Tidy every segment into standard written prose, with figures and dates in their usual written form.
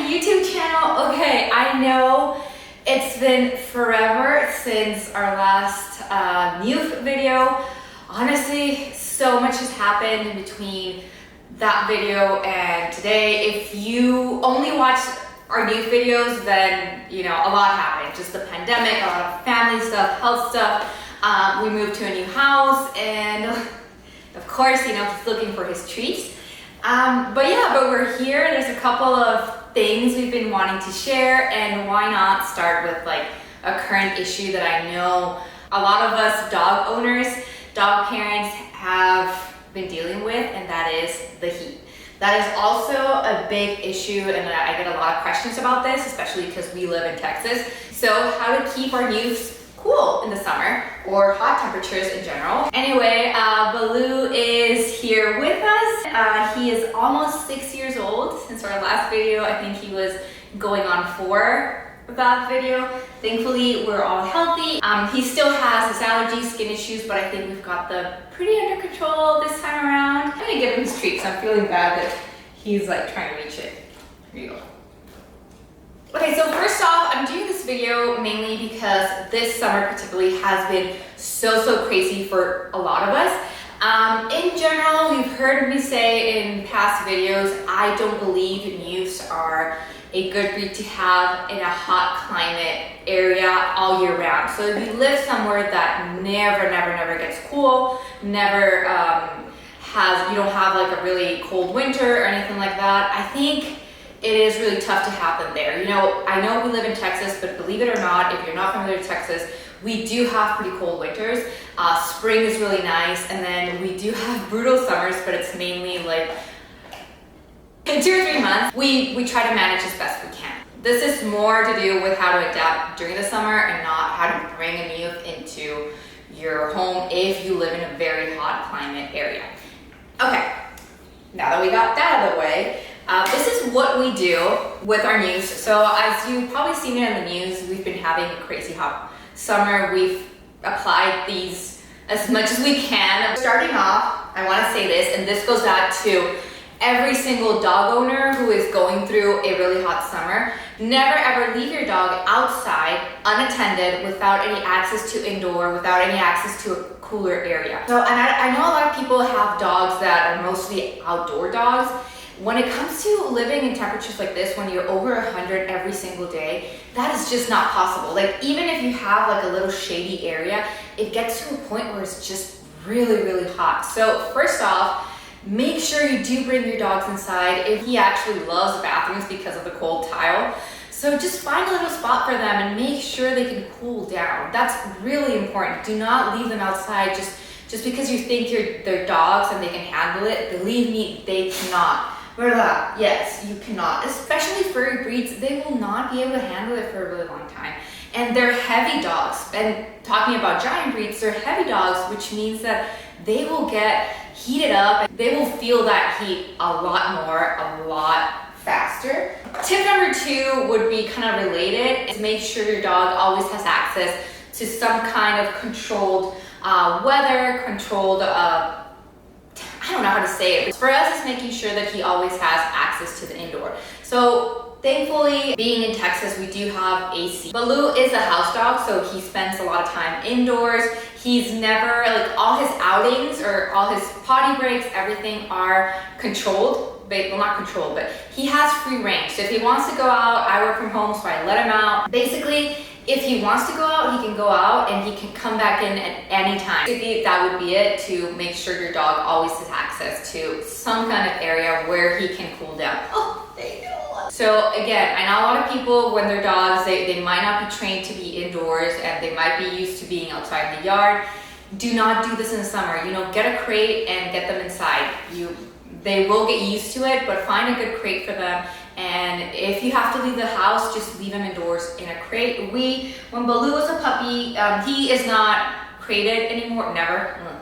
YouTube channel. Okay, I know it's been forever since our last Newf video. Honestly, so much has happened in between that video and today. If you only watch our Newf videos, then you know a lot happened. Just the pandemic, a lot of family stuff, health stuff. We moved to a new house, and of course, you know, he's looking for his treats. But we're here. There's a couple of things we've been wanting to share, and why not start with like a current issue that I know a lot of us dog owners, dog parents have been dealing with, and that is the heat. That is also a big issue, and I get a lot of questions about this, especially because we live in Texas. So how to keep our Newfs cool in the summer, or hot temperatures in general. Anyway, Baloo is here with us. He is almost 6 years old. Since our last video, I think he was going on 4 of that video. Thankfully, we're all healthy. He still has his allergies, skin issues, but I think we've got them pretty under control this time around. I'm gonna give him his treats. I'm feeling bad that he's like trying to reach it. Here you go. Okay, so first off, I'm doing this video mainly because this summer particularly has been so crazy for a lot of us. In general, you've heard me say in past videos, I don't believe Newfs are a good breed to have in a hot climate area all year round. So if you live somewhere that never gets cool, you don't have like a really cold winter or anything like that, I think it is really tough to have them there. You know, I know we live in Texas, but believe it or not, if you're not familiar with Texas, we do have pretty cold winters. Spring is really nice, and then we do have brutal summers, but it's mainly like in 2 or 3 months. We try to manage as best we can. This is more to do with how to adapt during the summer and not how to bring a Newf into your home if you live in a very hot climate area. Okay, now that we got that out of the way, this is what we do with our Newfs. So as you've probably seen it in the news, we've been having a crazy hot summer. We've applied these as much as we can. Starting off, I want to say this, and this goes out to every single dog owner who is going through a really hot summer. Never ever leave your dog outside unattended, without any access to indoor, without any access to a cooler area. So, and I know a lot of people have dogs that are mostly outdoor dogs. When it comes to living in temperatures like this, when you're over 100 every single day, that is just not possible. Like, even if you have like a little shady area, it gets to a point where it's just really hot. So first off, make sure you do bring your dogs inside. If he actually loves bathrooms because of the cold tile, so just find a little spot for them and make sure they can cool down. That's really important. Do not leave them outside just because you think they're dogs and they can handle it. Believe me, they cannot. Yes, you cannot. Especially furry breeds, they will not be able to handle it for a really long time. And they're heavy dogs. And talking about giant breeds, they're heavy dogs, which means that they will get heated up. They will feel that heat a lot faster. Tip number 2 would be kind of related. Is make sure your dog always has access to some kind of controlled weather, controlled I don't know how to say it. For us, it's making sure that he always has access to the indoor. So thankfully, being in Texas, we do have AC. Baloo is a house dog, so he spends a lot of time indoors. He's never, like, all his outings or all his potty breaks, everything are controlled. Well, not controlled, but he has free range. So if he wants to go out, I work from home, so I let him out. Basically, if he wants to go out, he can go out and he can come back in at any time. That would be it, to make sure your dog always has access to some kind of area where he can cool down. Oh, they know. So again, I know a lot of people, when they're dogs, they might not be trained to be indoors and they might be used to being outside in the yard. Do not do this in the summer. You know, get a crate and get them inside. They will get used to it, but find a good crate for them. And if you have to leave the house, just leave him indoors in a crate. When Baloo was a puppy, he is not crated anymore.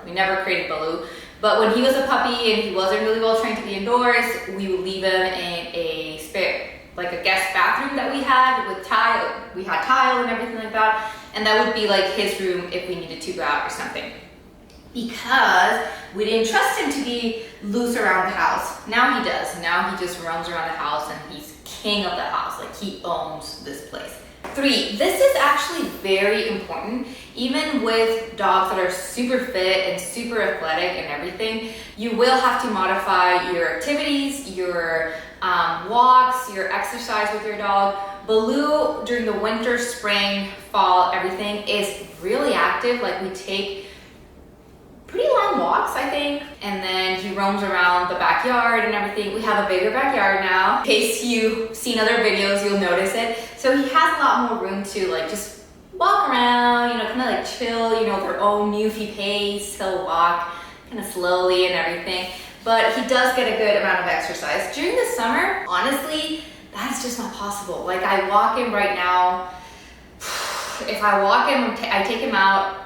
We never crated Baloo. But when he was a puppy and he wasn't really well trained to be indoors, we would leave him in a like a guest bathroom that we had with tile. We had tile and everything like that. And that would be like his room if we needed to go out or something. Because we didn't trust him to be loose around the house. Now he does. Now he just roams around the house and he's king of the house. Like he owns this place. 3, this is actually very important. Even with dogs that are super fit and super athletic and everything, you will have to modify your activities, your walks, your exercise with your dog. Baloo, during the winter, spring, fall, everything, is really active. Like we take pretty long walks, I think. And then he roams around the backyard and everything. We have a bigger backyard now. In case you've seen other videos, you'll notice it. So he has a lot more room to like just walk around, you know, kind of like chill, you know, their own Newfie pace. He'll walk kind of slowly and everything. But he does get a good amount of exercise. During the summer, honestly, that's just not possible. Like I walk him right now, if I walk him, I take him out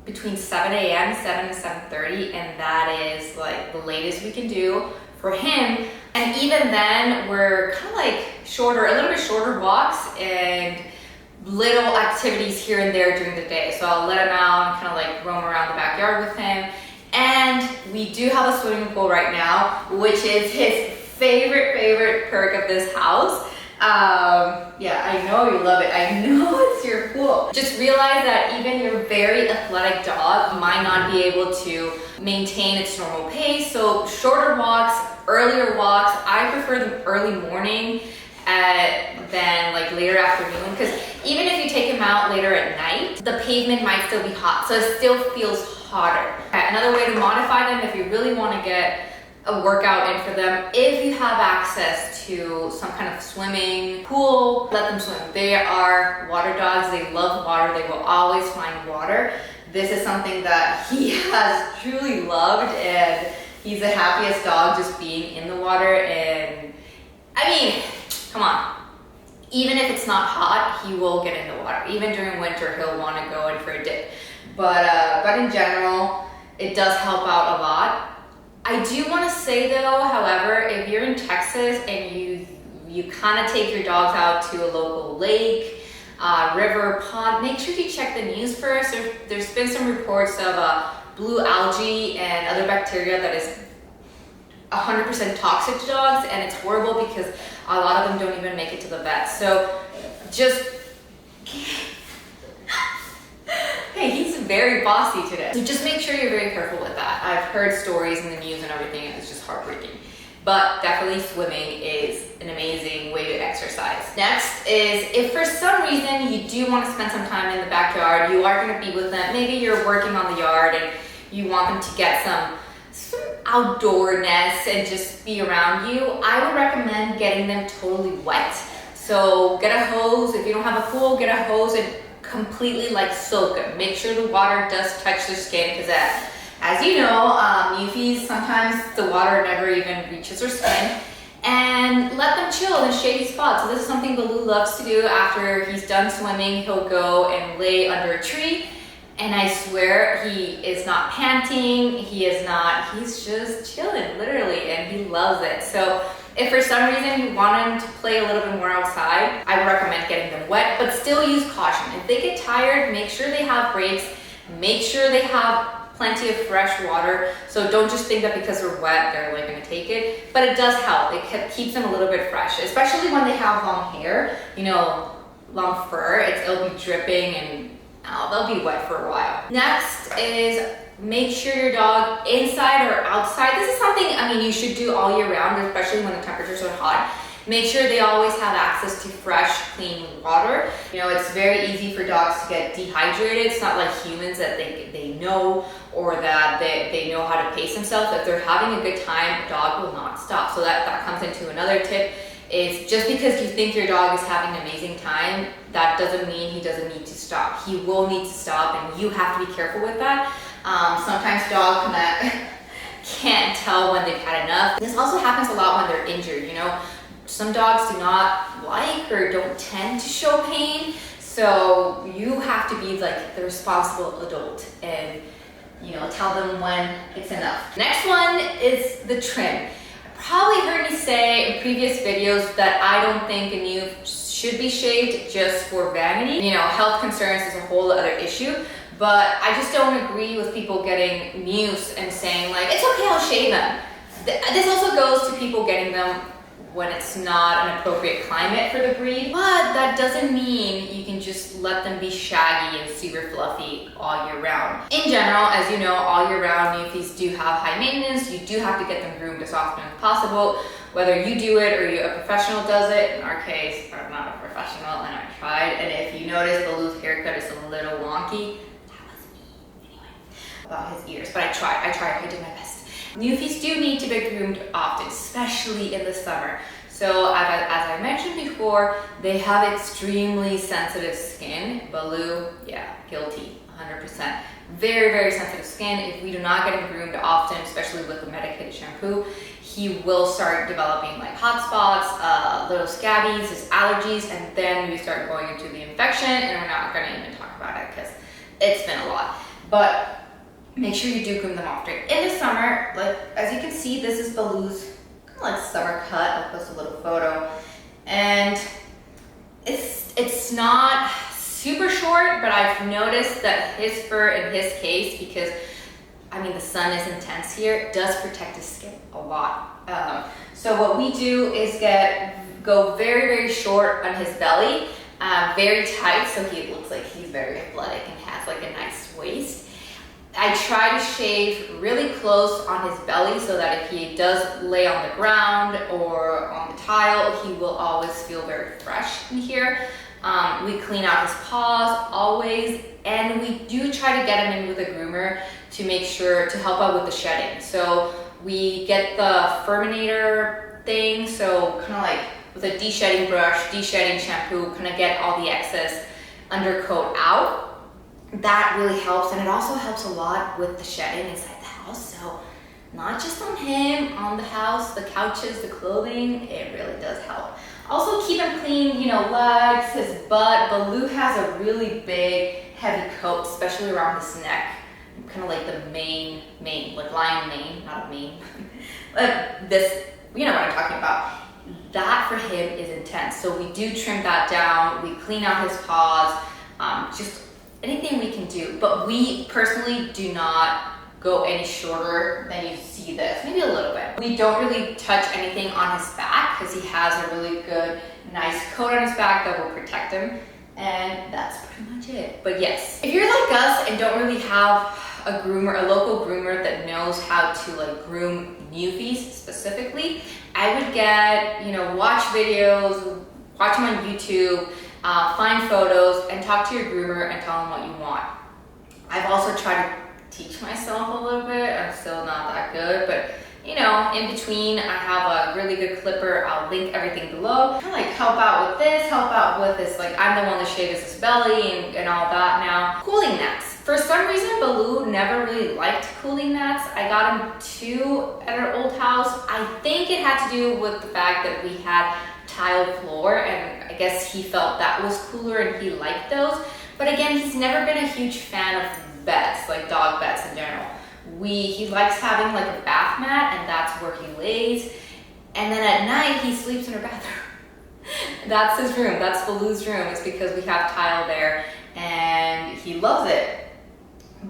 between 7 a.m., 7 to 7:30, and that is like the latest we can do for him. And even then, we're kind of like a little bit shorter walks and little activities here and there during the day. So I'll let him out and kind of like roam around the backyard with him. And we do have a swimming pool right now, which is his favorite perk of this house. Yeah, I know you love it. I know it's your pool. Just realize that even your very athletic dog might not be able to maintain its normal pace. So shorter walks, earlier walks. I prefer the early morning than like later afternoon, because even if you take him out later at night, the pavement might still be hot. So it still feels hotter. Another way to modify them, if you really want to get a workout in for them, if you have access to some kind of swimming pool, let them swim. They are water dogs. They love water. They will always find water. This is something that he has truly loved, and he's the happiest dog just being in the water. And I mean, come on. Even if it's not hot, he will get in the water. Even during winter, he'll want to go in for a dip. But in general, it does help out a lot. I do want to say though, however, if you're in Texas and you kind of take your dogs out to a local lake, river, pond, make sure you check the news first. There's been some reports of blue algae and other bacteria that is 100% toxic to dogs, and it's horrible because a lot of them don't even make it to the vet. So just hey, he's very bossy today. So just make sure you're very careful with that. I've heard stories in the news and everything, and it's just heartbreaking. But definitely swimming is an amazing way to exercise. Next is, if for some reason you do want to spend some time in the backyard, you are going to be with them, maybe you're working on the yard and you want them to get some outdoorness and just be around you, I would recommend getting them totally wet. So get a hose. If you don't have a pool, get a hose and completely like soak them. Make sure the water does touch their skin, because as you know, Newfies, sometimes the water never even reaches their skin. And let them chill in shady spots. So this is something Baloo loves to do. After he's done swimming, he'll go and lay under a tree. And I swear he is not panting, he's just chilling, literally, and he loves it. So if for some reason you want him to play a little bit more outside, I would recommend getting them wet, but still use caution. If they get tired, make sure they have breaks, make sure they have plenty of fresh water. So don't just think that because they're wet, they're like gonna take it, but it does help. It keeps them a little bit fresh, especially when they have long hair, you know, long fur, it'll be dripping and they'll be wet for a while. Next is make sure your dog inside or outside. This is something, I mean, you should do all year round, especially when the temperatures are hot. Make sure they always have access to fresh, clean water. You know, it's very easy for dogs to get dehydrated. It's not like humans that they know, or that they know how to pace themselves. If they're having a good time, a dog will not stop. So that comes into another tip. Is just because you think your dog is having an amazing time, that doesn't mean he doesn't need to stop. He will need to stop, and you have to be careful with that. Sometimes dogs can't tell when they've had enough. This also happens a lot when they're injured, you know. Some dogs do not like or don't tend to show pain, so you have to be like the responsible adult and, you know, tell them when it's enough. Next one is the trim. Probably heard me say in previous videos that I don't think a Newf should be shaved just for vanity. You know, health concerns is a whole other issue, but I just don't agree with people getting Newfs and saying like, it's okay, I'll shave them. This also goes to people getting them when it's not an appropriate climate for the breed. But that doesn't mean you can just let them be shaggy and super fluffy all year round. In general, as you know, all year round, Newfies do have high maintenance. You do have to get them groomed as often as possible. Whether you do it or a professional does it, in our case, I'm not a professional and I tried. And if you notice, Baloo's haircut is a little wonky. That was me, anyway, about his ears. But I tried, I did my best. Newfies do need to be groomed often, especially in the summer. So as I mentioned before, they have extremely sensitive skin. Baloo, yeah, guilty, 100%. Very, very sensitive skin. If we do not get him groomed often, especially with the medicated shampoo, he will start developing like hot spots, little scabies, his allergies, and then we start going into the infection, and we're not gonna even talk about it because it's been a lot. But make sure you do groom them often. In the summer, like as you can see, this is Baloo's kind of like summer cut. I'll post a little photo, and it's not super short, but I've noticed that his fur in his case, because I mean the sun is intense here, does protect his skin a lot. So what we do is go very, very short on his belly, very tight, so he looks like he's very athletic and has like a nice waist. I try to shave really close on his belly so that if he does lay on the ground or on the tile, he will always feel very fresh in here. We clean out his paws always, and we do try to get him in with a groomer to make sure to help out with the shedding. So we get the Furminator thing, so kind of like with a de-shedding brush, de-shedding shampoo, kind of get all the excess undercoat out. That really helps, and it also helps a lot with the shedding inside the house. So not just on him, on the house, the couches, the clothing, it really does help. Also keep him clean, you know, legs, his butt. Baloo has a really big, heavy coat, especially around his neck. Kind of like the mane, like lion mane, not a mane. This, you know what I'm talking about. That for him is intense. So we do trim that down. We clean out his paws, just anything we can do. But we personally do not go any shorter than you see this, maybe a little bit. We don't really touch anything on his back because he has a really good, nice coat on his back that will protect him. And that's pretty much it. But yes, if you're like us and don't really have a groomer, a local groomer that knows how to like groom Newfies specifically, I would get, you know, watch videos, watch them on YouTube, find photos, and talk to your groomer and tell them what you want. I've also tried to teach myself a little bit. I'm still not that good, but you know, in between, I have a really good clipper. I'll link everything below. Kind of like help out with this, help out with this. Like I'm the one that shaves his belly and all that now. Cooling mats. For some reason, Baloo never really liked cooling mats. I got him 2 at our old house. I think it had to do with the fact that we had tiled floor, and I guess he felt that was cooler and he liked those. But again, he's never been a huge fan of beds, like dog beds in general. He likes having like a bath mat, and that's where he lays. And then at night, he sleeps in our bathroom. That's his room. That's Baloo's room. It's because we have tile there, and he loves it.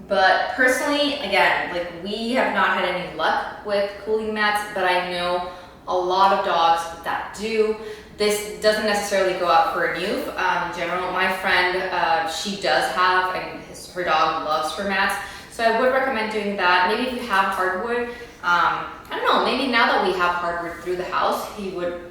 But personally, again, like we have not had any luck with cooling mats, but I know a lot of dogs that do. This doesn't necessarily go out for a Newf. In general, my friend, she does have, and her dog loves her mats. So I would recommend doing that. Maybe if you have hardwood, I don't know, maybe now that we have hardwood through the house, he would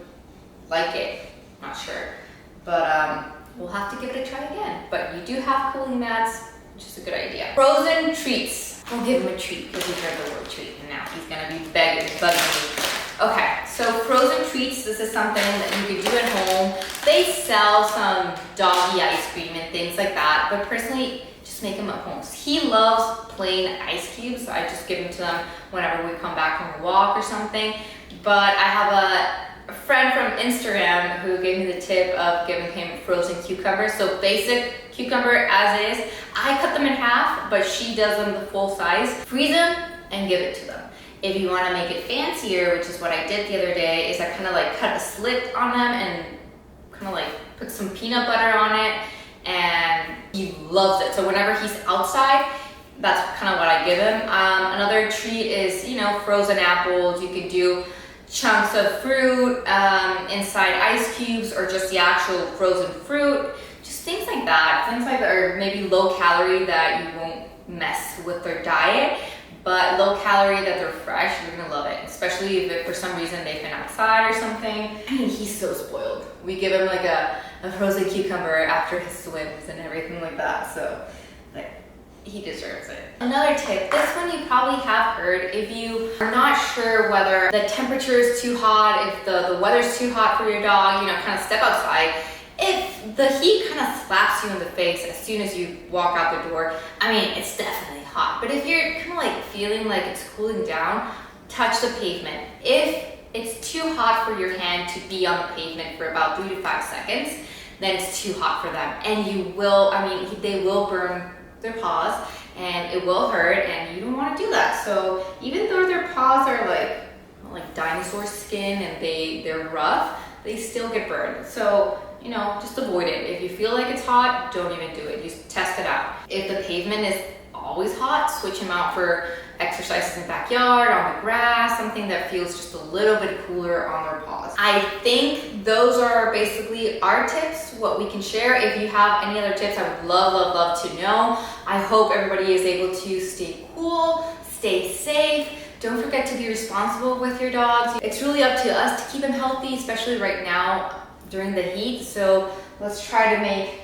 like it. Not sure. But we'll have to give it a try again. But you do have cooling mats, which is a good idea. Frozen treats. We'll give him a treat because he heard the word treat, and now he's gonna be bugging me. Okay, so frozen treats, this is something that you could do at home. They sell some doggy ice cream and things like that, but personally, just make them at home. He loves plain ice cubes, so I just give them to him whenever we come back from a walk or something. But I have a friend from Instagram who gave me the tip of giving him frozen cucumbers. So basic cucumber as is. I cut them in half, but she does them the full size. Freeze them and give it to them. If you want to make it fancier, which is what I did the other day, is I kind of like cut a slit on them and kind of like put some peanut butter on it, and he loves it. So whenever he's outside, that's kind of what I give him. Another treat is, you know, frozen apples. You could do chunks of fruit inside ice cubes, or just the actual frozen fruit, just things like that, or maybe low calorie that you won't mess with their diet, but low calorie that they're fresh. You're gonna love it, especially if for some reason they've been outside or something. I mean, he's so spoiled. We give him like a frozen cucumber after his swims and everything like that, so like, he deserves it. Another tip, this one you probably have heard, if you are not sure whether the temperature is too hot, if the weather's too hot for your dog, you know, kind of step outside. If the heat kind of slaps you in the face as soon as you walk out the door, I mean, it's definitely hot. But if you're kind of like feeling like it's cooling down, touch the pavement. If it's too hot for your hand to be on the pavement for about 3 to 5 seconds, then it's too hot for them. And you will, I mean, they will burn their paws and it will hurt, and you don't want to do that. So even though their paws are like dinosaur skin and they're rough, they still get burned. So, you know, just avoid it. If you feel like it's hot, don't even do it. Just test it out. If the pavement is always hot, switch them out for exercises in the backyard, on the grass, something that feels just a little bit cooler on their paws. I think those are basically our tips, what we can share. If you have any other tips, I would love to know. I hope everybody is able to stay cool, stay safe. Don't forget to be responsible with your dogs. It's really up to us to keep them healthy, especially right now during the heat. So let's try to make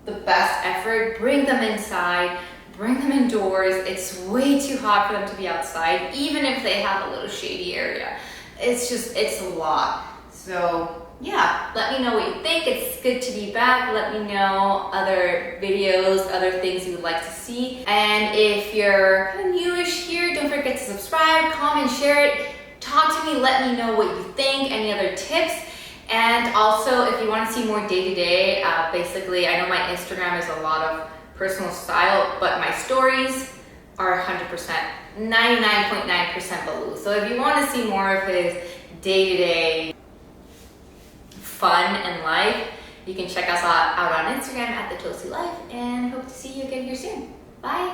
the best effort. Bring them inside, bring them indoors. It's way too hot for them to be outside, even if they have a little shady area. It's a lot. So yeah, let me know what you think. It's good to be back. Let me know other videos, other things you would like to see. And if you're kind of newish here, don't forget to subscribe, comment, share it. Talk to me, let me know what you think, any other tips. And also, if you want to see more day-to-day, basically, I know my Instagram is a lot of personal style, but my stories are 100%, 99.9% Baloo. So if you want to see more of his day-to-day fun and life, you can check us out on Instagram at the Toasty Life, and hope to see you again here soon. Bye.